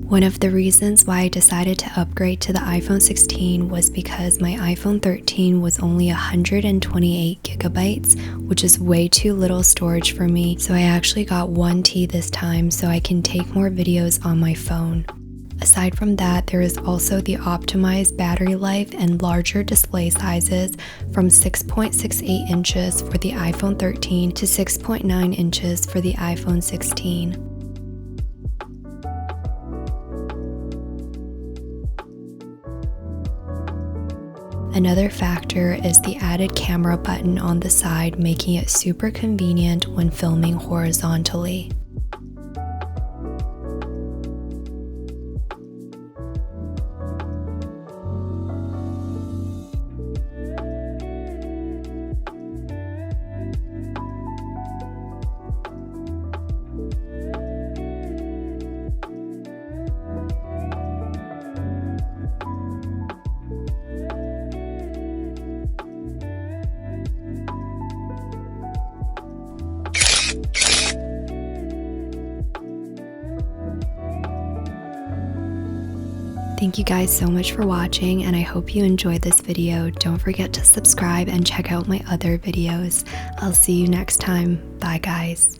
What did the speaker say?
One of the reasons why I decided to upgrade to the iPhone 16 was because my iPhone 13 was only 128 gigabytes, which is way too little storage for me, so I actually got 1T this time so I can take more videos on my phone. Aside from that, there is also the optimized battery life and larger display sizes from 6.68 inches for the iPhone 13 to 6.9 inches for the iPhone 16. Another factor is the added camera button on the side, making it super convenient when filming horizontally. Thank you guys so much for watching, and I hope you enjoyed this video. Don't forget to subscribe and check out my other videos. I'll see you next time. Bye guys.